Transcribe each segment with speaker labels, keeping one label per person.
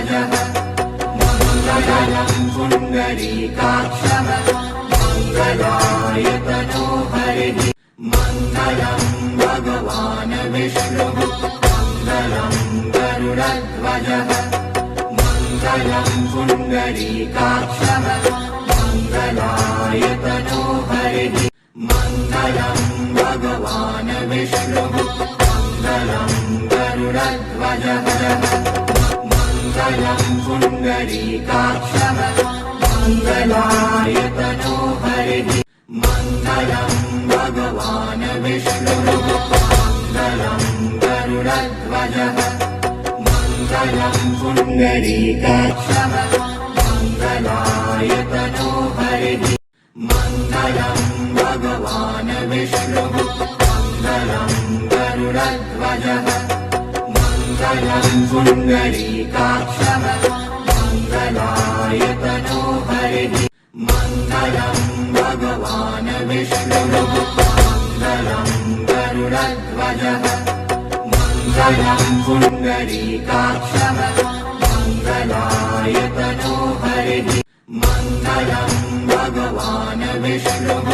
Speaker 1: मङ्गलध्वजः मङ्गलं पुण्डरीकाक्षः मङ्गलाय तनोहरिः मङ्गलं भगवान् विष्णुः मङ्गलं गरुडध्वजः मङ्गलं पुण्डरीकाक्षः मङ्गलाय तनोहरिः मङ्गलं भगवान् विष्णुः मङ्गलं गरुडध्वजः मङ्गलं पुण्डरीकाक्षः मङ्गलाय तनोहरिः मङ्गलं भगवान् विष्णुः मङ्गलं गरुडध्वजः मङ्गलं पुण्डरीकाक्षः मङ्गलाय तनोहरिः मङ्गलं भगवान् विष्णुः मङ्गलं गरुडध्वजः मङ्गलं पुण्डरीकाक्षः मङ्गलाय तनोहरिः मङ्गलं भगवान् विष्णुः मङ्गलं गरुडध्वजः मङ्गलं पुण्डरीकाक्षः मङ्गलाय तनोहरिः मङ्गलं भगवान् विष्णुः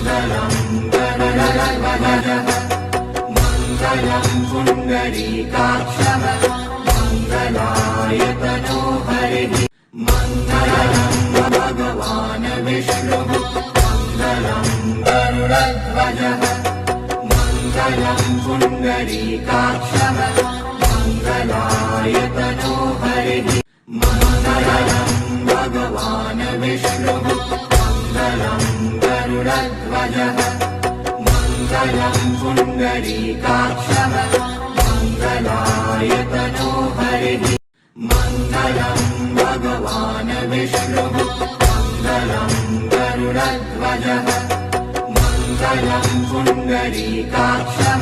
Speaker 1: मङ्गलं गरुडध्वजः मङ्गलं पुण्डरीकाक्षः मङ्गलाय तनोहरिः मङ्गलं भगवान् विष्णुः मङ्गलं गरुडध्वजः मङ्गलं पुण्डरीकाक्षः मङ्गलाय तनोहरिः मङ्गलं भगवान् विष्णुः मङ्गलं गरुडध्वजः मङ्गलं पुण्डरीकाक्षः मङ्गलाय तनोहरिः मङ्गलं भगवान् विष्णुः मङ्गलं गरुडध्वजः मङ्गलं पुण्डरीकाक्षः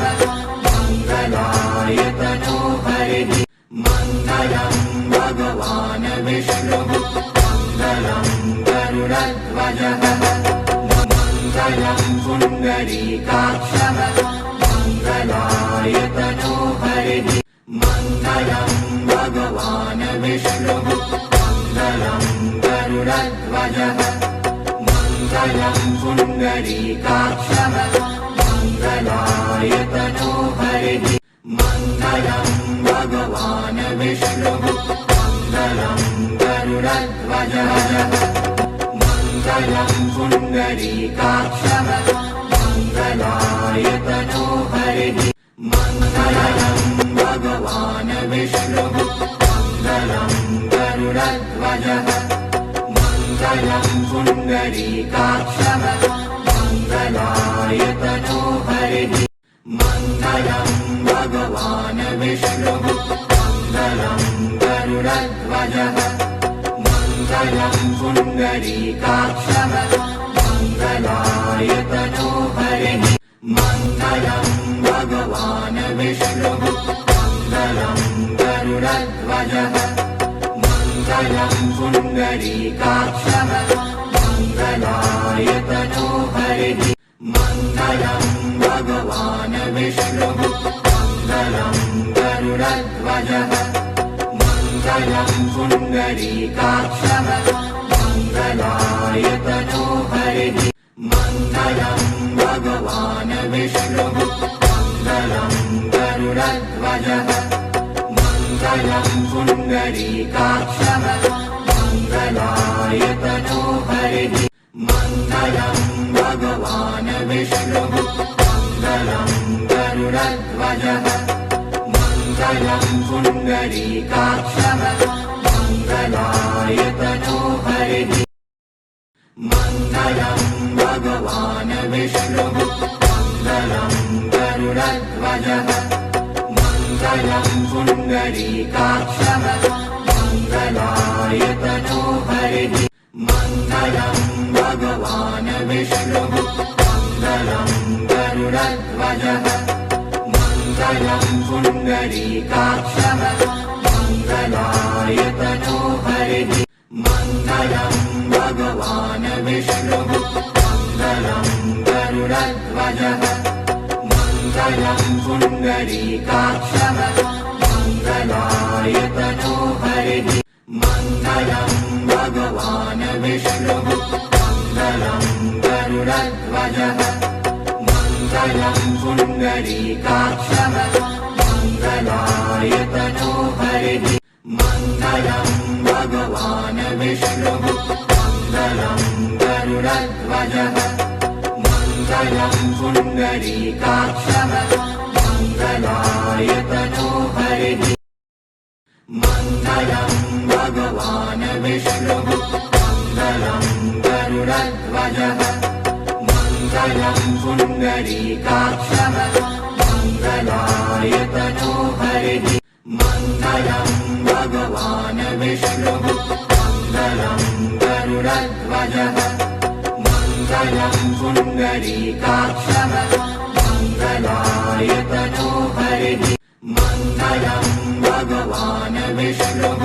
Speaker 1: मङ्गलाय तनोहरिः मङ्गलं भगवान् विष्णुः मङ्गलं गरुडध्वजः मङ्गलं पुण्डरीकाक्षः मङ्गलाय तनोहरिः मङ्गलं भगवान् विष्णुः मङ्गलं गरुडध्वजः मङ्गलं पुण्डरीकाक्षः मङ्गलाय तनोहरिः मङ्गलं भगवान् विष्णुः मङ्गलं गरुडध्वजः मङ्गलं पुण्डरीकाक्षः मङ्गलाय तनोहरिः मङ्गलं भगवान् विष्णुः मङ्गलं गरुडध्वजः मङ्गलं पुण्डरीकाक्षः मङ्गलाय तनोहरिः मङ्गलं भगवान् विष्णुः मङ्गलं गरुडध्वजः मङ्गलं पुण्डरीकाक्षः मङ्गलाय तनोहरिः मङ्गलं भगवान् विष्णुः मङ्गलं गरुडध्वजः मङ्गलं पुण्डरीकाक्षः मङ्गलाय तनोहरिः मङ्गलं भगवान् विष्णुः मङ्गलं गरुडध्वजः मङ्गलं पुण्डरीकाक्षः मङ्गलाय तनोहरिः मङ्गलं भगवान् विष्णुः मङ्गलं गरुडध्वजः मङ्गलं पुण्डरीकाक्षः मङ्गलाय तनोहरिः मङ्गलं भगवान् विष्णुः मङ्गलं गरुडध्वजः मङ्गलं पुण्डरीकाक्षः मङ्गलाय तनोहरिः मङ्गलं भगवान् विष्णुः मङ्गलं गरुडध्वजः मङ्गलं पुण्डरीकाक्षः मङ्गलाय तनोहरिः मङ्गलं भगवान् विष्णुः मङ्गलं गरुडध्वजः मङ्गलं पुण्डरीकाक्षः मङ्गलाय तनोहरिः मङ्गलं भगवान् विष्णुः मङ्गलं गरुडध्वजः मङ्गलं पुण्डरीकाक्षः मङ्गलाय तनोहरिः हरिः मङ्गलं भगवान् विष्णुः मङ्गलं गरुडध्वजः मङ्गलं पुण्डरीकाक्षः मङ्गलाय तनो हरिः मङ्गलं भगवान् विष्णुः मङ्गलं गरुडध्वजः मङ्गलं पुण्डरीकाक्षः मङ्गलाय तनो हरिः मङ्गलं भगवान् विष्णुः मङ्गलं गरुडध्वजः मङ्गलं पुण्डरीकाक्षः मङ्गलाय तनो हरिः मङ्गलं भगवान् विष्णुः मङ्गलं गरुडध्वजः मङ्गलं पुण्डरीकाक्षः मङ्गलाय तनो हरिः मङ्गलं भगवान् विष्णुः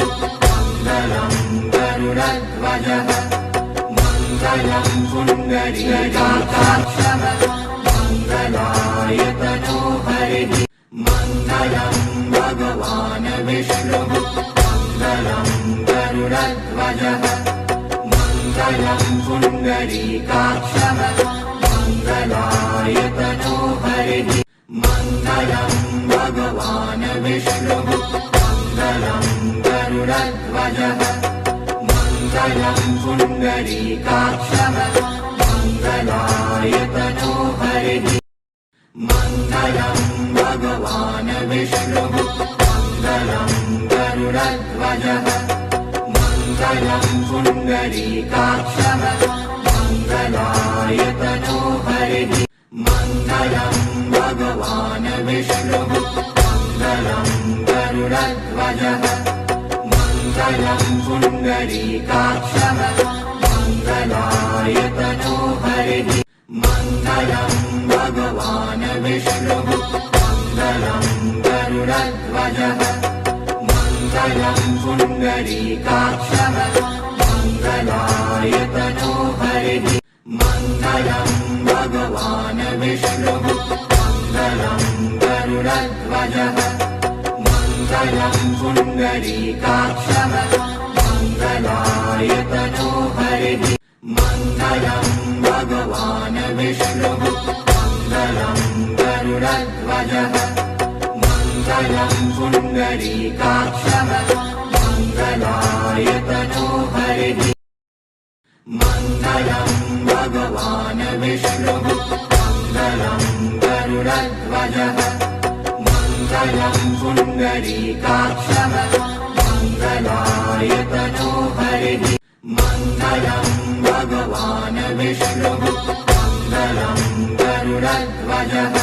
Speaker 1: मङ्गलं गरुडध्वजः मङ्गलं पुण्डरीकाक्षः मङ्गलाय तनो हरिः मङ्गलं भगवान् विष्णुः मङ्गलं गरुडध्वजः मङ्गलं पुण्डरीकाक्षः मङ्गलाय तनो हरिः मङ्गलं भगवान् विष्णुः मङ्गलं गरुडध्वजः मङ्गलं पुण्डरीकाक्षः मङ्गलाय तनो हरिः मङ्गलं भगवान् विष्णुः मङ्गलं गरुडध्वजः मङ्गलं पुण्डरीकाक्षः मङ्गलाय तनो हरिः मङ्गलं भगवान् विष्णुः मङ्गलं गरुडध्वजः मङ्गलं पुण्डरीकाक्षः मङ्गलाय तनो हरिः मङ्गलं भगवान् विष्णुः मङ्गलं गरुडध्वजः मङ्गलं पुण्डरीकाक्षः मङ्गलाय तनो हरिः मङ्गलं भगवान् विष्णुः मङ्गलं गरुडध्वजः मङ्गलं पुण्डरीकाक्षः मङ्गलाय तनो हरिः मङ्गलं भगवान् विष्णुः मङ्गलं गरुडध्वजः मङ्गलं पुण्डरीकाक्षः मङ्गलाय तनो हरिः मङ्गलं भगवान् विष्णुः मङ्गलं गरुडध्वजः मङ्गलं पुण्डरीकाक्षः मङ्गलाय तनो हरिः मङ्गलं भगवान् विष्णुः मङ्गलं गरुडध्वजः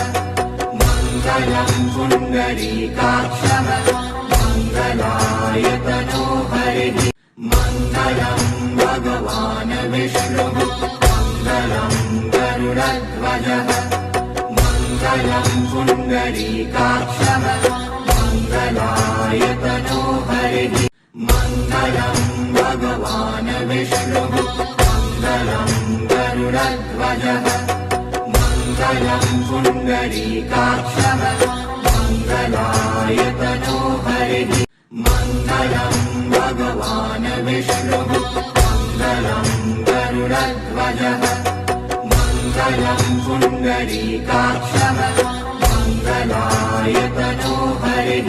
Speaker 1: मङ्गलं पुण्डरीकाक्षः मङ्गलाय तनो हरिः मङ्गलं भगवान् विष्णुः मङ्गलं गरुडध्वजः मङ्गलं पुण्डरीकाक्षः मङ्गलाय तनो हरिः मङ्गलं भगवान् विष्णुः मङ्गलं गरुडध्वजः मङ्गलं पुण्डरीकाक्षः मङ्गलाय तनो हरिः मङ्गलं भगवान् विष्णुः मङ्गलं गरुडध्वजः मङ्गलं पुण्डरीकाक्षः मङ्गलाय तनो हरिः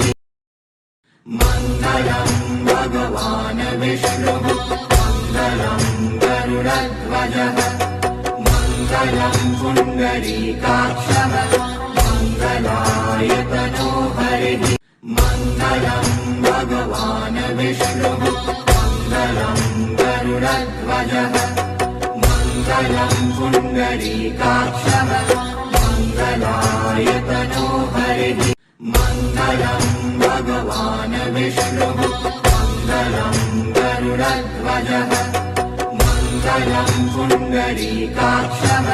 Speaker 1: मङ्गलं भगवान् विष्णुः मङ्गलं गरुडध्वजः मङ्गलं पुण्डरीकाक्षः मङ्गलाय तनो हरिः मङ्गलं भगवान् विष्णुः मङ्गलं गरुडध्वजः मङ्गलं पुण्डरीकाक्षः मङ्गलाय तनो हरिः मङ्गलं भगवान् विष्णुः मङ्गलं गरुडध्वजः मङ्गलं पुण्डरीकाक्षः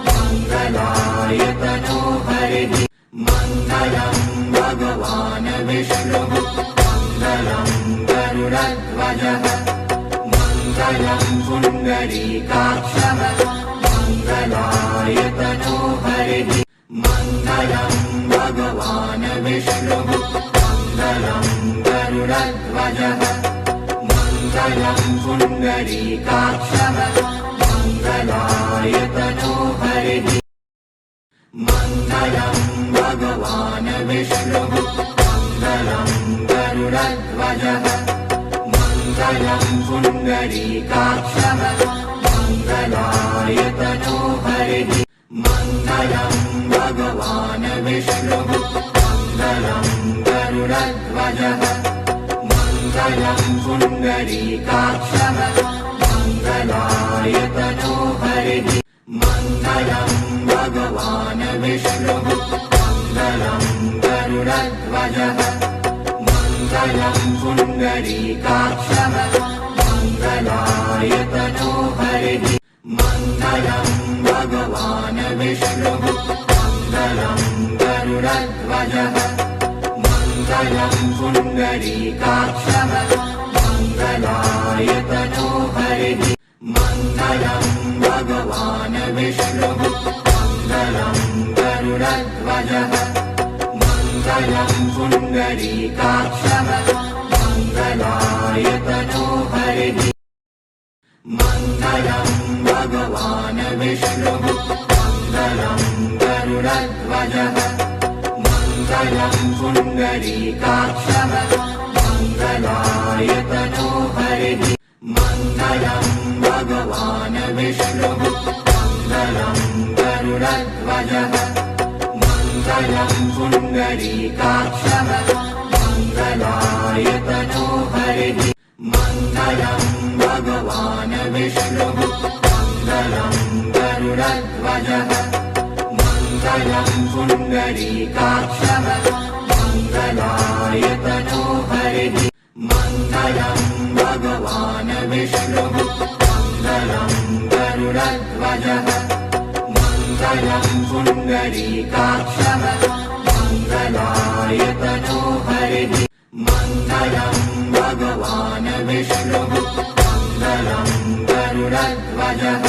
Speaker 1: मङ्गलाय तनो हरिः मङ्गलं भगवान् विष्णुः मङ्गलं गरुडध्वजः मङ्गलं पुण्डरीकाक्षः मङ्गलाय तनो हरिः मङ्गलं भगवान् विष्णुः मङ्गलं गरुडध्वजः मङ्गलं पुण्डरीकाक्षः मङ्गलाय तनोहरिः मङ्गलं भगवान् विष्णुः मङ्गलं गरुडध्वजः मङ्गलं पुण्डरीकाक्षः मङ्गलाय तनोहरिः मङ्गलं भगवान् विष्णुः मङ्गलं गरुडध्वजः मङ्गलं पुण्डरीकाक्षः मङ्गलाय तनोहरिः मङ्गलं भगवान् विष्णुः मङ्गलं गरुडध्वजः मङ्गलं पुण्डरीकाक्षः मङ्गलाय तनोहरिः मङ्गलं भगवान् विष्णुः मङ्गलं गरुडध्वजः मङ्गलं पुण्डरीकाक्षः मङ्गलाय तनोहरिः मङ्गलं भगवान् विष्णुः मङ्गलं गरुडध्वजः मङ्गलं पुण्डरीकाक्षः मङ्गलाय तनोहरिः मङ्गलं भगवान् विष्णुः मङ्गलं गरुडध्वजः मङ्गलं पुण्डरीकाक्षः मङ्गलाय तनोहरिः मङ्गलं भगवान् विष्णुः मङ्गलं गरुडध्वजः मङ्गलं पुण्डरीकाक्षः मङ्गलाय तनोहरिः मङ्गलं भगवान् विष्णुः मङ्गलं गरुडध्वजः मङ्गलं पुण्डरीकाक्षः मङ्गलाय तनोहरिः मङ्गलं भगवान् विष्णुः मङ्गलं गरुडध्वजः मङ्गलं पुण्डरीकाक्षः मङ्गलाय तनोहरिः मङ्गलं भगवान् विष्णुः मङ्गलं गरुडध्वजः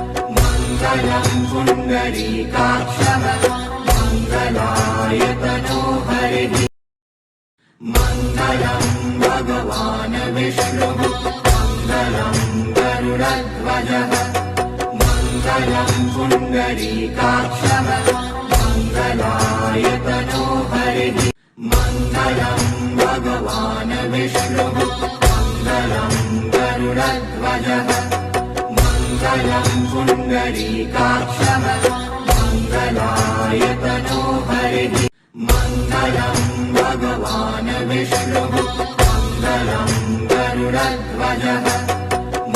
Speaker 1: मङ्गलं पुण्डरीकाक्षः मङ्गलाय तनोहरिः मङ्गलं भगवान् विष्णुः मङ्गलं गरुडध्वजः मङ्गलं पुण्डरीकाक्षः मङ्गलाय तनोहरिः मङ्गलं भगवान् विष्णुः मङ्गलं गरुडध्वजः मङ्गलं पुण्डरीकाक्षः मङ्गलाय तनोहरिः मङ्गलं भगवान् विष्णुः मङ्गलं गरुडध्वजः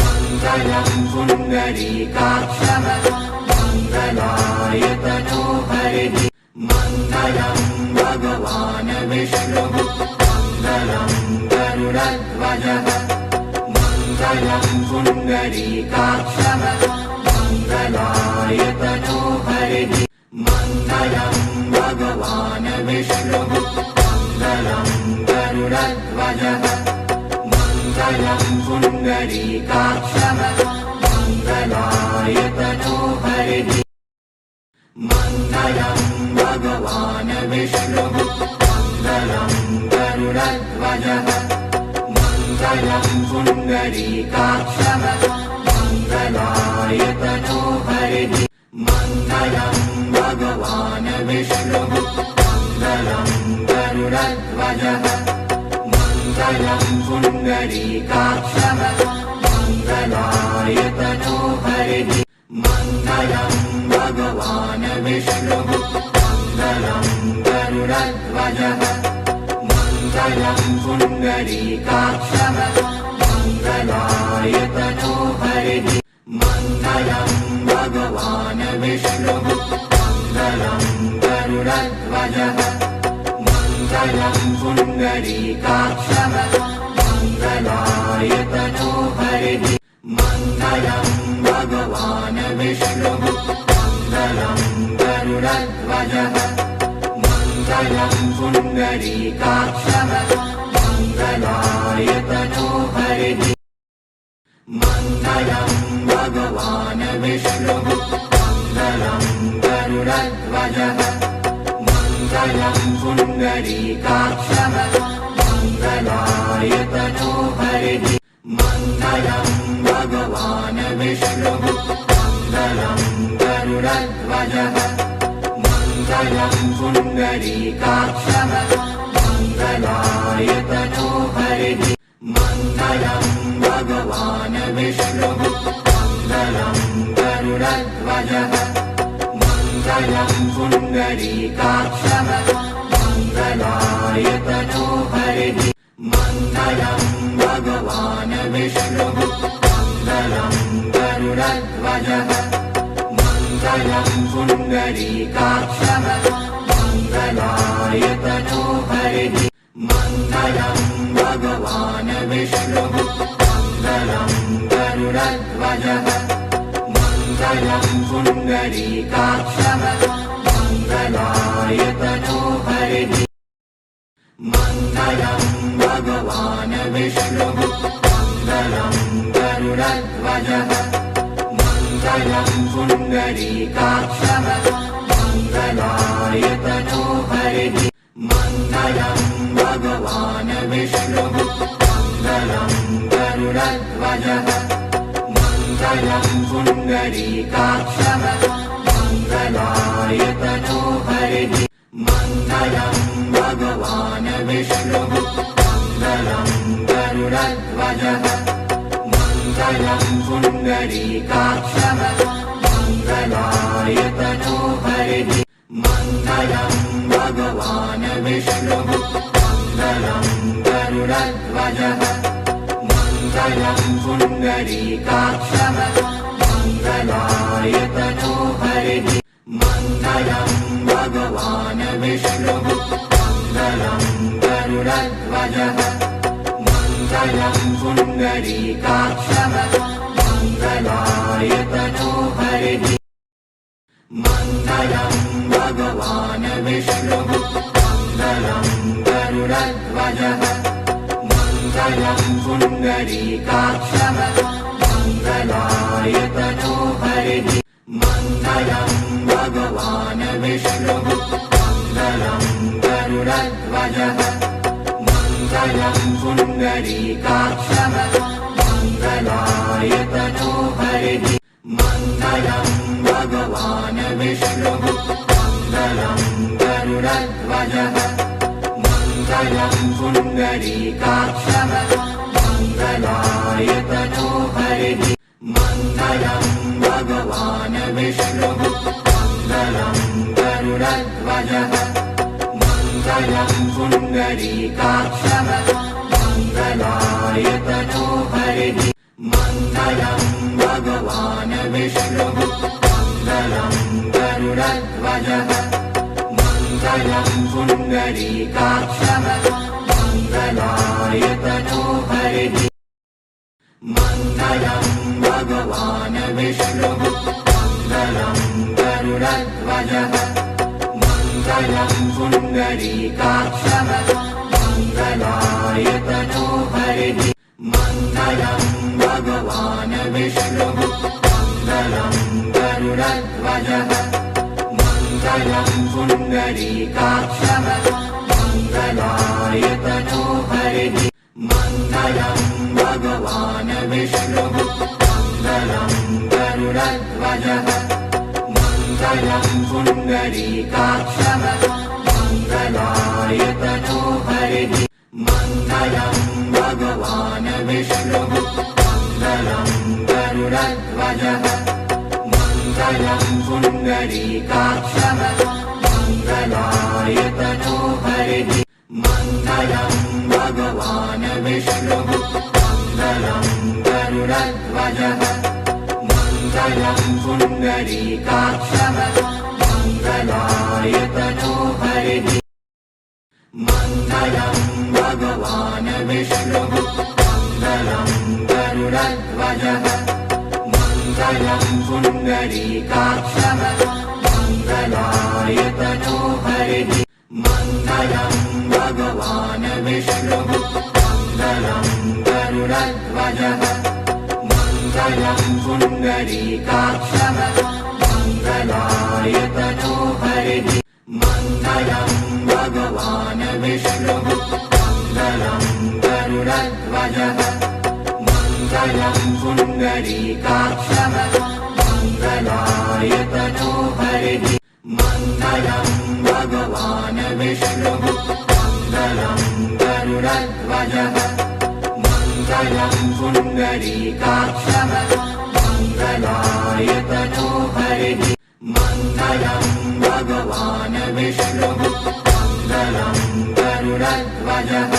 Speaker 1: मङ्गलं पुण्डरीकाक्षः मङ्गलाय तनोहरिः मङ्गलं भगवान् विष्णुः मङ्गलं गरुडध्वजः मङ्गलं पुण्डरीकाक्षः मङ्गलाय तनोहरिः मङ्गलं भगवान् विष्णुः मङ्गलं गरुडध्वजः मङ्गलं पुण्डरीकाक्षः मङ्गलाय तनोहरिः मङ्गलं भगवान् विष्णुः मङ्गलं गरुडध्वजः मङ्गलं पुण्डरीकाक्षः मङ्गलाय तनोहरिः मङ्गलं भगवान् विष्णुः मङ्गलं गरुडध्वजः मङ्गलं पुण्डरीकाक्षः मङ्गलाय तनोहरिः मङ्गलं भगवान् विष्णुः मङ्गलं गरुडध्वजः मङ्गलं पुण्डरीकाक्षः मङ्गलाय तनोहरिः मङ्गलं भगवान् विष्णुः मङ्गलं गरुडध्वजः मङ्गलं पुण्डरीकाक्षः मङ्गलाय तनोहरिः मङ्गलं भगवान् विष्णुः मङ्गलं गरुडध्वजः मङ्गलं पुण्डरीकाक्षः मङ्गलाय तनोहरिः मङ्गलं भगवान् विष्णुः मङ्गलं गरुडध्वजः मङ्गलं पुण्डरीकाक्षः मङ्गलाय तनोहरिः मङ्गलं भगवान् विष्णुः मङ्गलं गरुडध्वजः मङ्गलं पुण्डरीकाक्षः मङ्गलाय तनोहरिः मङ्गलं भगवान् विष्णुः मङ्गलं गरुडध्वजः मङ्गलं पुण्डरीकाक्षः मङ्गलाय तनोहरिः मङ्गलं भगवान् विष्णुः मङ्गलं गरुडध्वजः मङ्गलं पुण्डरीकाक्षः मङ्गलाय तनोहरिः मङ्गलं भगवान् विष्णुः मङ्गलं गरुडध्वजः मङ्गलं पुण्डरीकाक्षः मङ्गलाय तनोहरिः मङ्गलं भगवान् विष्णुः मङ्गलं गरुडध्वजः मङ्गलं पुण्डरीकाक्षः मङ्गलाय तनोहरिः मङ्गलं भगवान् विष्णुः मङ्गलं गरुडध्वजः मङ्गलं पुण्डरीकाक्षः मङ्गलाय तनोहरिः मङ्गलं भगवान् विष्णुः मङ्गलं गरुडध्वजः मङ्गलं पुण्डरीकाक्षः मङ्गलाय तनोहरिः मङ्गलं भगवान् विष्णुः मङ्गलं गरुडध्वजः मङ्गलं पुण्डरीकाक्षः मङ्गलाय तनोहरिः मङ्गलं भगवान् विष्णुः मङ्गलं गरुडध्वजः मङ्गलं पुण्डरीकाक्षः मङ्गलाय तनोहरिः मङ्गलं भगवान् विष्णुः मङ्गलं गरुडध्वजः मङ्गलं पुण्डरीकाक्षः मङ्गलाय तनोहरिः मङ्गलं भगवान् विष्णुः मङ्गलं गरुडध्वजः मङ्गलं पुण्डरीकाक्षः मङ्गलाय तनोहरिः मङ्गलं भगवान् विष्णुः मङ्गलं गरुडध्वजः मङ्गलं पुण्डरीकाक्षः मङ्गलाय तनोहरिः मङ्गलं भगवान् विष्णुः मङ्गलं गरुडध्वजः मङ्गलं पुण्डरीकाक्षः मङ्गलाय तनोहरिः मङ्गलं भगवान् विष्णुः मङ्गलं गरुडध्वजः मङ्गलं पुण्डरीकाक्षः मङ्गलाय तनोहरिः मङ्गलं भगवान् विष्णुः मङ्गलं गरुडध्वजः मङ्गलं पुण्डरीकाक्षः मङ्गलाय तनोहरिः मङ्गलं भगवान् विष्णुः मङ्गलं गरुडध्वजः मङ्गलं पुण्डरीकाक्षः मङ्गलाय तनोहरिः मङ्गलं भगवान् विष्णुः मङ्गलं गरुडध्वजः मङ्गलं पुण्डरीकाक्षः मङ्गलाय तनोहरिः मङ्गलं भगवान् विष्णुः मङ्गलं गरुडध्वजः मङ्गलं पुण्डरीकाक्षः मङ्गलाय तनोहरिः मङ्गलं भगवान् विष्णुः मङ्गलं गरुडध्वजः मङ्गलं पुण्डरीकाक्षः मङ्गलाय तनोहरिः मङ्गलं भगवान् विष्णुः मङ्गलं गरुडध्वजः मङ्गलं पुण्डरीकाक्षः मङ्गलाय तनोहरिः मङ्गलं भगवान् विष्णुः मङ्गलं गरुडध्वजः मङ्गलं पुण्डरीकाक्षः मङ्गलाय तनोहरिः मङ्गलं भगवान् विष्णुः मङ्गलं गरुडध्वजः मङ्गलं पुण्डरीकाक्षमङ्गलाय तनोहरिः मङ्गलं भगवान् विष्णुः मङ्गलं गरुडध्वजः मङ्गलं पुण्डरीकाक्षमङ्गलाय तनोहरिः मङ्गलं भगवान् विष्णुः मङ्गलं गरुडध्वजः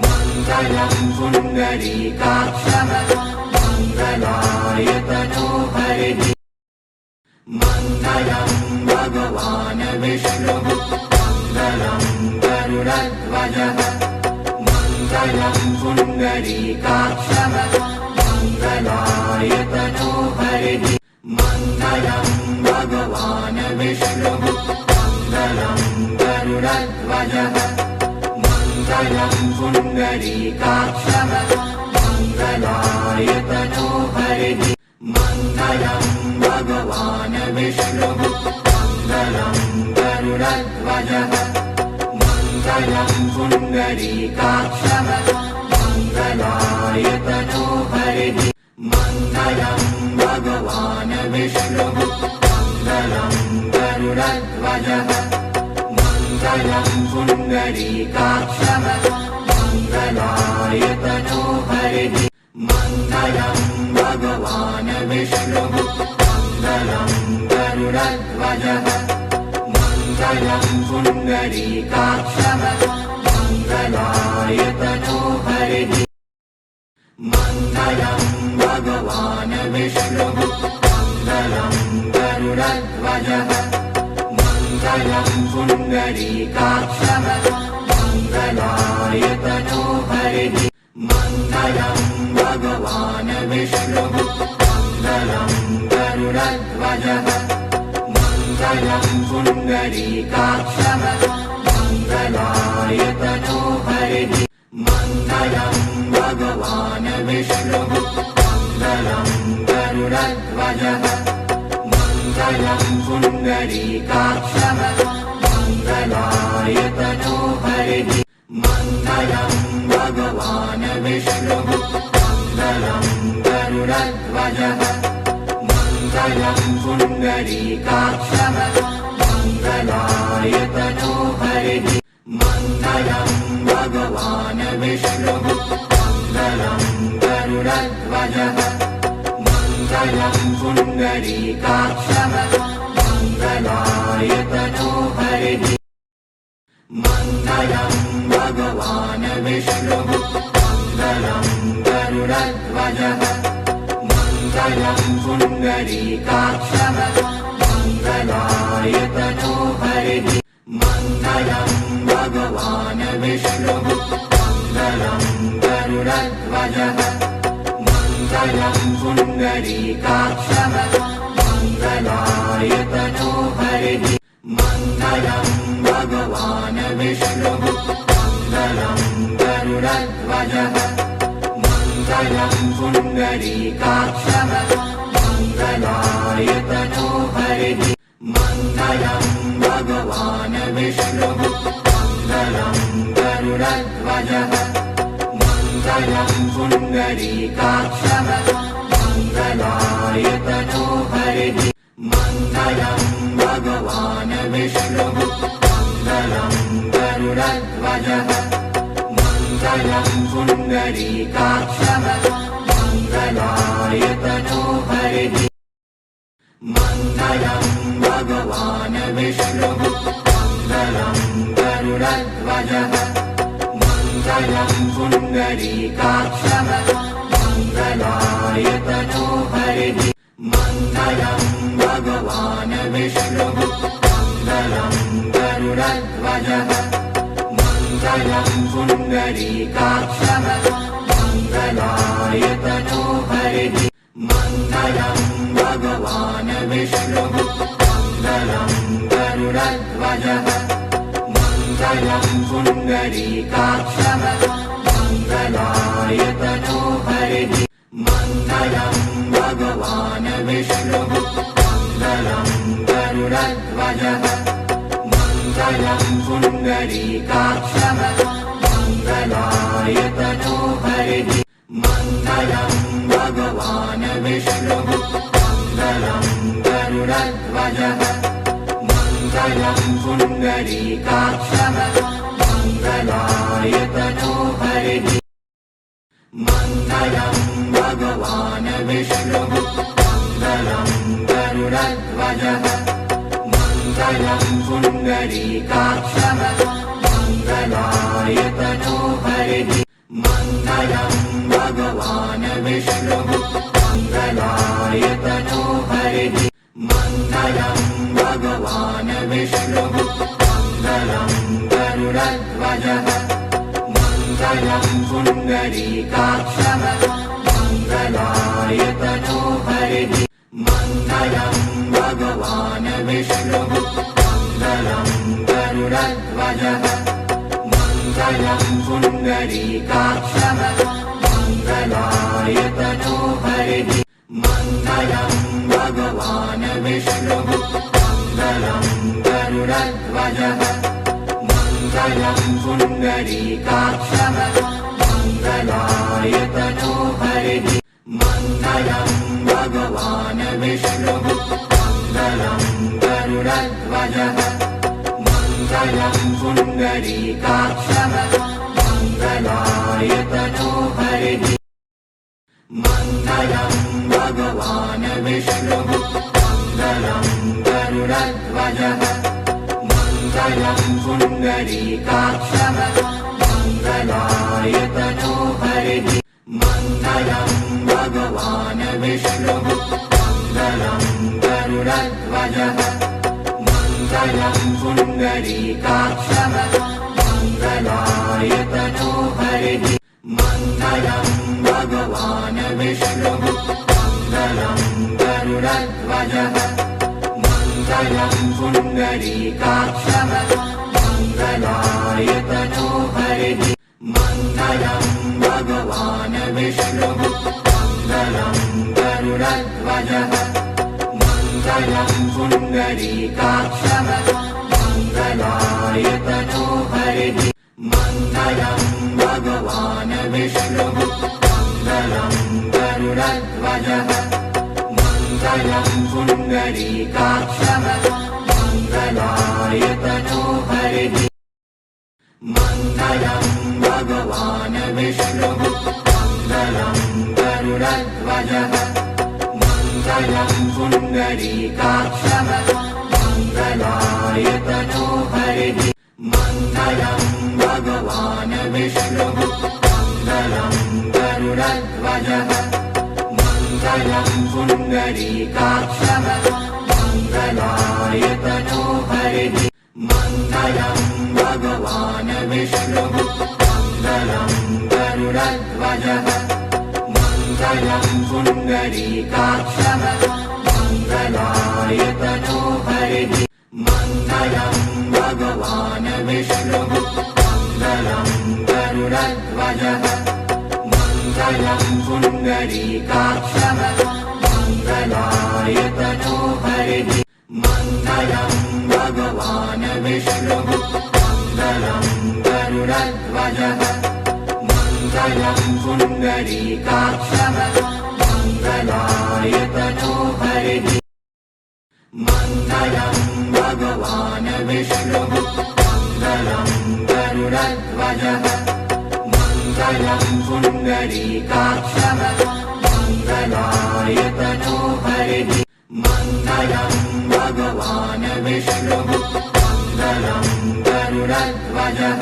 Speaker 1: मङ्गलं पुण्डरीकाक्षमङ्गलाय तनोहरिः मङ्गलं भगवान् विष्णुः मङ्गलं गरुडध्वजः मङ्गलं पुण्डरीकाक्षमङ्गलाय तनोहरिः मङ्गलं भगवान् विष्णुः मङ्गलं गरुडध्वजः मङ्गलं पुण्डरीकाक्षमङ्गलाय तनोहरिः मङ्गलं भगवान् विष्णुः मङ्गलं गरुडध्वजः मङ्गलं पुण्डरीकाक्षमङ्गलाय तनोहरिः मङ्गलं भगवान् विष्णुः मङ्गलं गरुडध्वजः मङ्गलं पुण्डरीकाक्षमङ्गलाय तनोहरिः मङ्गलं भगवान् विष्णुः मङ्गलं गरुडध्वजः मङ्गलं पुण्डरीकाक्षमङ्गलाय तनोहरिः मङ्गलं भगवान् विष्णुः मङ्गलं गरुडध्वजः मङ्गलं पुण्डरीकाक्षमङ्गलाय तनोहरिः मङ्गलं भगवान् विष्णुः मङ्गलं गरुडध्वजः मङ्गलं पुण्डरीकाक्षमङ्गलाय तनोहरिः मङ्गलं भगवान् विष्णुः मङ्गलं गरुडध्वजः मङ्गलं पुण्डरीकाक्षमङ्गलाय तनोहरिः मङ्गलं भगवान् विष्णुः मङ्गलं गरुडध्वजः मङ्गलं पुण्डरीकाक्षमङ्गलाय तनोहरिः मङ्गलं भगवान् विष्णुः मङ्गलं गरुडध्वजः मङ्गलं पुण्डरीकाक्षमङ्गलाय तनोहरिः मङ्गलं भगवान् विष्णुः मङ्गलं गरुडध्वजः मङ्गलं पुण्डरीकाक्षमङ्गलाय तनोहरिः मङ्गलं भगवान् विष्णुः मङ्गलं गरुडध्वजः मङ्गलं पुण्डरीकाक्षमङ्गलाय तनोहरिः मङ्गलं भगवान् विष्णुः मङ्गलं गरुडध्वजः मङ्गलं पुण्डरीकाक्षमङ्गलाय तनोहरिः मङ्गलं भगवान् विष्णुः मङ्गलं गरुडध्वजः मङ्गलं पुण्डरीकाक्षमङ्गलाय तनोहरिः मङ्गलं भगवान् विष्णुः मङ्गलं गरुडध्वजः मङ्गलं पुण्डरीकाक्षमङ्गलाय तनोहरिः मङ्गलं भगवान् विष्णुः मङ्गलं गरुडध्वजः मङ्गलं पुण्डरीकाक्षमङ्गलाय तनोहरिः मङ्गलं भगवान् विष्णुः मङ्गलं गरुडध्वजः मङ्गलं पुण्डरीकाक्षमङ्गलाय तनोहरिः मङ्गलं भगवान् विष्णुः मङ्गलं गरुडध्वजः मङ्गलं पुण्डरीकाक्षमङ्गलाय तनोहरिः मङ्गलं भगवान् विष्णुः मङ्गलं गरुडध्वजः मङ्गलं पुण्डरीकाक्षमङ्गलाय तनोहरिः मङ्गलं भगवान् विष्णुः मङ्गलं गरुडध्वजः मङ्गलं पुण्डरीकाक्षः मङ्गलाय तनोहरिः मङ्गलं भगवान् विष्णुः मङ्गलं गरुडध्वजः मङ्गलं पुण्डरीकाक्षः मङ्गलाय तनोहरिः मङ्गलं भगवान् विष्णुः मङ्गलाय तनोहरिः मङ्गलं भगवान् विष्णुः मङ्गलं गरुडध्वजः मङ्गलं पुण्डरीकाक्षः मङ्गलाय तनोहरिः मङ्गलं भगवान् विष्णुः मङ्गलं गरुडध्वजः मङ्गलं पुण्डरीकाक्षः मङ्गलाय तनोहरिः मङ्गलं भगवान् विष्णुः मङ्गलं गरुडध्वजः मङ्गलं पुण्डरीकाक्षः मङ्गलाय तनोहरिः मङ्गलं भगवान् विष्णुः मङ्गलं गरुडध्वजः मङ्गलं पुण्डरीकाक्षः मङ्गलाय तनोहरिः मङ्गलं भगवान् विष्णुः मङ्गलं गरुडध्वजः मङ्गलं पुण्डरीकाक्षः मङ्गलाय तनोहरिः मङ्गलं भगवान् विष्णुः मङ्गलं गरुडध्वजः मङ्गलं पुण्डरीकाक्षः मङ्गलाय तनोहरिः मङ्गलं भगवान् विष्णुः मङ्गलं गरुडध्वजः मङ्गलं पुण्डरीकाक्षः मङ्गलाय तनोहरिः मङ्गलं भगवान् विष्णुः मङ्गलं गरुडध्वजः मङ्गलं पुण्डरीकाक्षः मङ्गलाय तनोहरिः मङ्गलं भगवान् विष्णुः मङ्गलं गरुडध्वजः मङ्गलं पुण्डरीकाक्षः मङ्गलाय तनोहरिः मङ्गलं भगवान् विष्णुः मङ्गलं गरुडध्वजः मङ्गलं पुण्डरीकाक्षः मङ्गलाय तनोहरिः मङ्गलं भगवान् विष्णुः मङ्गलं गरुडध्वजः मङ्गलं पुण्डरीकाक्षः मङ्गलाय तनोहरिः मङ्गलं भगवान् विष्णुः मङ्गलं गरुडध्वजः मङ्गलं पुण्डरीकाक्षः मङ्गलाय तनोहरिः मङ्गलं भगवान् विष्णुः मङ्गलं गरुडध्वजः मङ्गलं पुण्डरीकाक्षः मङ्गलाय तनोहरिः मङ्गलं भगवान् विष्णुः मङ्गलं गरुडध्वजः मङ्गलं पुण्डरीकाक्षः मङ्गलाय तनोहरिः मङ्गलं भगवान् विष्णुः मङ्गलं गरुडध्वजः मङ्गलं पुण्डरीकाक्षः मङ्गलाय तनोहरिः मङ्गलं भगवान् विष्णुः मङ्गलं गरुडध्वजः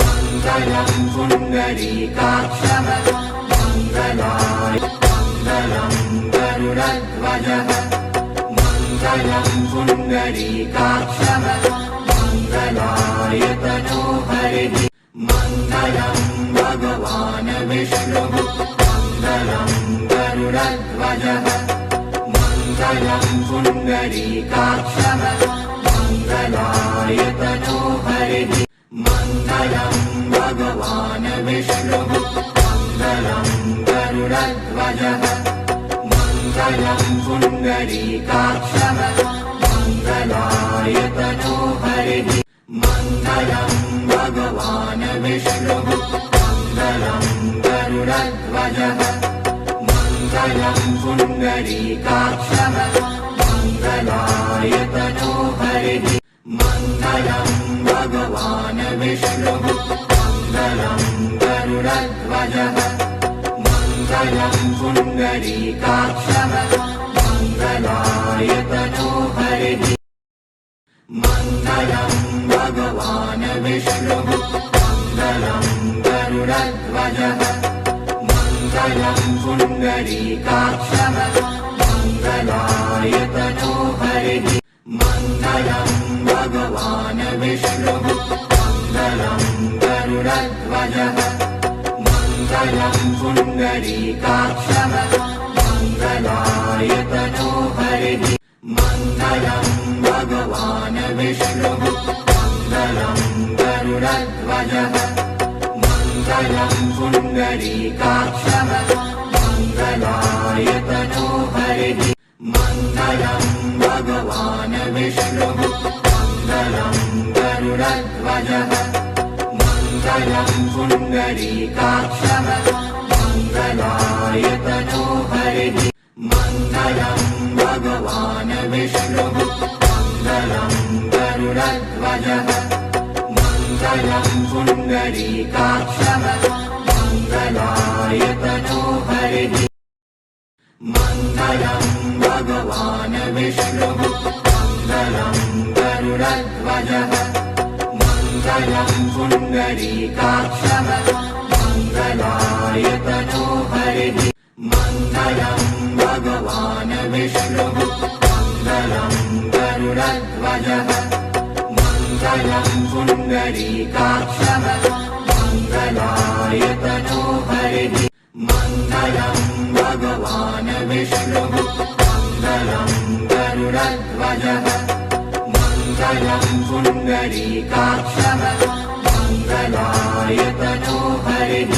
Speaker 1: मङ्गलं पुण्डरीकाक्षः मङ्गलाय मङ्गलं गरुडध्वजः मङ्गलं पुण्डरीकाक्षः मङ्गलाय तनोहरिः मङ्गलं भगवान् विष्णुः मङ्गलं गरुडध्वजः मङ्गलं पुण्डरीकाक्षः मङ्गलाय तनोहरिः मङ्गलं भगवान् विष्णुः मङ्गलं गरुडध्वजः मङ्गलं पुण्डरीकाक्षः मङ्गलाय तनोहरिः मङ्गलं भगवान् विष्णुः मङ्गलं गरुडध्वजः मङ्गलं पुण्डरीकाक्षः मङ्गलाय तनोहरिः मङ्गलं भगवान् विष्णुः मङ्गलं गरुडध्वजः मङ्गलं पुण्डरीकाक्षः मङ्गलाय तनोहरिः मङ्गलं भगवान् विष्णुः मङ्गलं गरुडध्वजः मङ्गलं पुण्डरीकाक्षः मङ्गलाय तनोहरिः मङ्गलं भगवान् विष्णुः मङ्गलं गरुडध्वजः मङ्गलं पुण्डरीकाक्षः मङ्गलाय तनोहरिः मङ्गलं भगवान् विष्णुः मङ्गलं गरुडध्वजः मङ्गलं पुण्डरीकाक्षः मङ्गलाय तनोहरिः मङ्गलं भगवान् विष्णुः मङ्गलं गरुडध्वजः मङ्गलं पुण्डरीकाक्षः मङ्गलाय तनोहरिः मङ्गलं भगवान् विष्णुः मङ्गलं गरुडध्वजः मङ्गलं पुण्डरीकाक्षः मङ्गलाय तनोहरिः मङ्गलं भगवान् विष्णुः मङ्गलं गरुडध्वजः मङ्गलं पुण्डरीकाक्षः मङ्गलाय तनोहरिः मङ्गलं भगवान् विष्णुः मङ्गलं गरुडध्वजः मङ्गलं पुण्डरीकाक्षः मङ्गलाय तनोहरिः मङ्गलं भगवान् विष्णुः मङ्गलं गरुडध्वजः मङ्गलं पुण्डरीकाक्षः मङ्गलाय तनोहरिः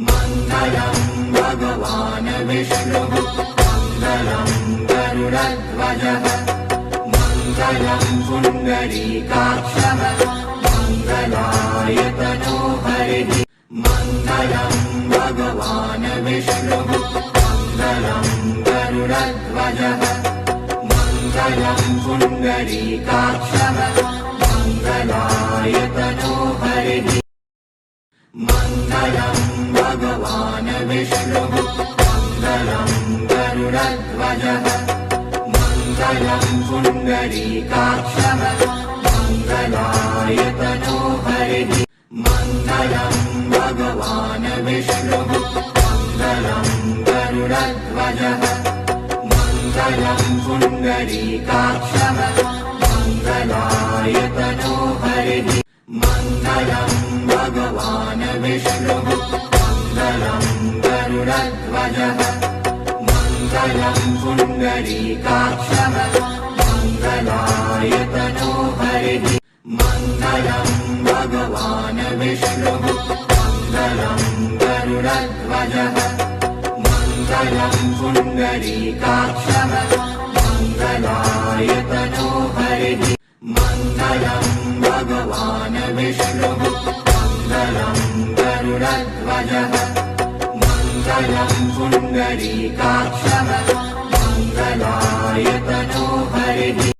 Speaker 1: मङ्गलं भगवान् विष्णुः मङ्गलं गरुडध्वजः मङ्गलं पुण्डरीकाक्षः मङ्गलाय तनोहरिः मङ्गलं भगवान् विष्णुः मङ्गलं गरुडध्वजः मङ्गलं पुण्डरीकाक्षः मङ्गलाय तनोहरिः मङ्गलं भगवान् विष्णुः मङ्गलं गरुडध्वजः मङ्गलं पुण्डरीकाक्षः मङ्गलाय तनोहरिः मङ्गलं भगवान् विष्णुः मङ्गलं गरुडध्वजः मङ्गलं पुण्डरीकाक्षः मङ्गलाय तनोहरिः मङ्गलं भगवान् विष्णुः मङ्गलं गरुडध्वजः मङ्गलं पुण्डरीकाक्षः मङ्गलाय तनोहरिः मङ्गलं भगवान् विष्णुः मङ्गलं गरुडध्वजः मङ्गलं पुण्डरीकाक्षः मङ्गलाय तनोहरिः मङ्गलं भगवान् विष्णुः मङ्गलं गरुडध्वजः मङ्गलं पुण्डरीकाक्षः मङ्गलाय तनोहरिः